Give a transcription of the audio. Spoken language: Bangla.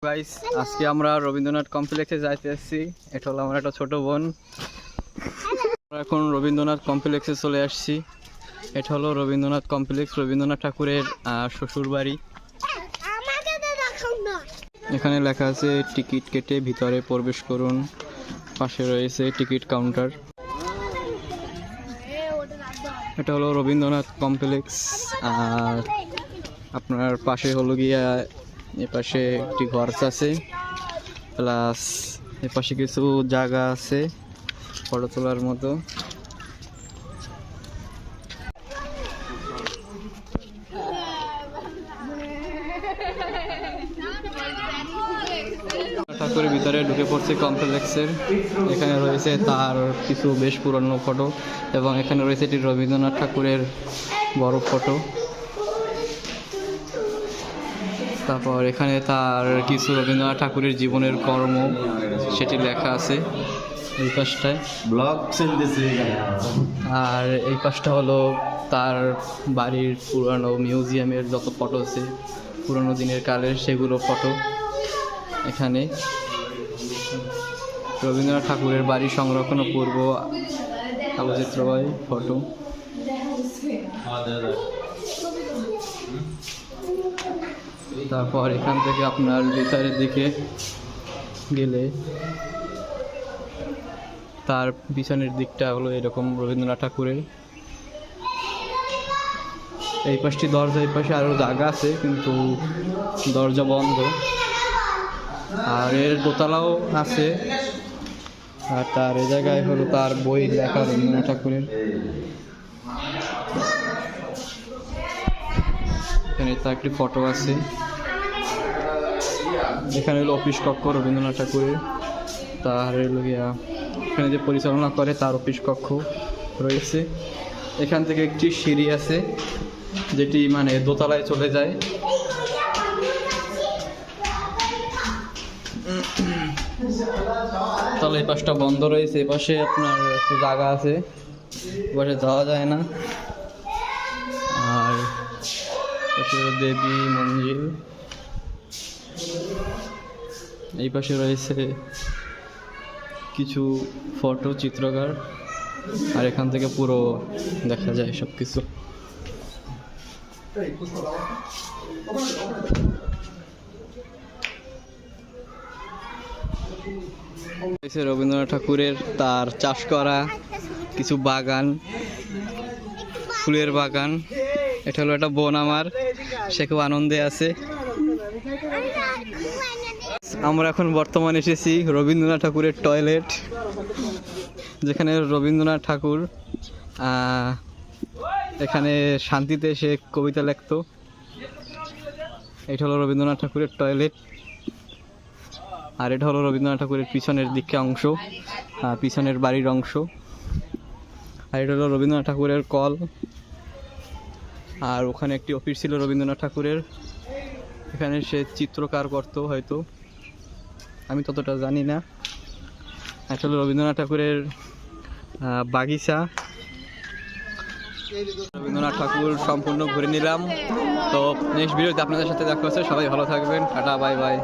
গাইস, আজকে আমরা রবীন্দ্রনাথ কমপ্লেক্সে যাইতে আসছি। এটা হলো আমার একটা ছোট বোন। আমরা এখন রবীন্দ্রনাথ কমপ্লেক্সে চলে আসছি। এটা হলো রবীন্দ্রনাথ কমপ্লেক্স, রবীন্দ্রনাথ ঠাকুরের শ্বশুর বাড়ি। এখানে লেখা আছে টিকিট কেটে ভিতরে প্রবেশ করুন। পাশে রয়েছে টিকিট কাউন্টার। এটা হলো রবীন্দ্রনাথ কমপ্লেক্স। আর আপনার পাশে হলো গিয়া এপাশে একটি ঘর আছে, প্লাস এপাশে কিছু জায়গা আছে ফটো তোলার মতো। ঠাকুরের ভিতরে ঢুকে পড়ছে কমপ্লেক্সের। এখানে রয়েছে তার কিছু বেশ পুরনো ফটো এবং এখানে রয়েছে এটি রবীন্দ্রনাথ ঠাকুরের বড় ফটো। তারপর এখানে তার কিছু রবীন্দ্রনাথ ঠাকুরের জীবনের কর্ম সেটি লেখা আছে এই পাশটায়। আর এই পাশটা হলো তার বাড়ির পুরানো মিউজিয়ামের যত ফটো আছে পুরনো দিনের কালের, সেগুলো ফটো এখানে। রবীন্দ্রনাথ ঠাকুরের বাড়ি সংরক্ষণ পূর্ব আলোকচিত্রময় ফটো। তারপর এখান থেকে আপনার ভিতরের দিকে গেলে তার পিছনের দিকটা হলো এরকম রবীন্দ্রনাথ ঠাকুরের। এই পাশটি দরজা, এই পাশে আরও জায়গা আছে কিন্তু দরজা বন্ধ। আর এর দোতলাও আছে। আর তার এই জায়গায় হলো তার বই লেখা রবীন্দ্রনাথ ঠাকুরের। এখানে তার একটি ফটো আছে। এখানে হলো অফিস কক্ষ রবীন্দ্রনাথ ঠাকুরের। তার এখানে যে পরিচালনা করে তার অফিস কক্ষ রয়েছে। এখান থেকে একটি সিঁড়ি আছে যেটি মানে দোতলায় চলে যায়। তাহলে এই পাশটা বন্ধ রয়েছে। এই পাশে আপনার একটু জায়গা আছে, এই পাশে যাওয়া যায় না। আর দেবী মন্দির এই পাশে রয়েছে কিছু ফটো চিত্রকার। আর এখান থেকে পুরো দেখা যায় সব কিছু। রবীন্দ্রনাথ ঠাকুরের তার চাষ করা কিছু বাগান, ফুলের বাগান। এটা হলো একটা বোন আমার, সে খুব আনন্দে আছে। আমরা এখন বর্তমানে এসেছি রবীন্দ্রনাথ ঠাকুরের টয়লেট, যেখানে রবীন্দ্রনাথ ঠাকুর এখানে শান্তিতে সে কবিতা লিখতো। এটা হলো রবীন্দ্রনাথ ঠাকুরের টয়লেট। আর এটা হলো রবীন্দ্রনাথ ঠাকুরের পিছনের দিকে অংশ, পিছনের বাড়ির অংশ। আর এটা হলো রবীন্দ্রনাথ ঠাকুরের কল। আর ওখানে একটি অফিস ছিল রবীন্দ্রনাথ ঠাকুরের। এখানে সে চিত্রকার করতো হয়তো, আমি ততটা জানি না। আসলে রবীন্দ্রনাথ ঠাকুরের বাগিচা। রবীন্দ্রনাথ ঠাকুর সম্পূর্ণ ঘুরে নিলাম। তো নেক্সট ভিডিওতে আপনাদের সাথে দেখা হচ্ছে। সবাই ভালো থাকবেন। Tata, bye bye.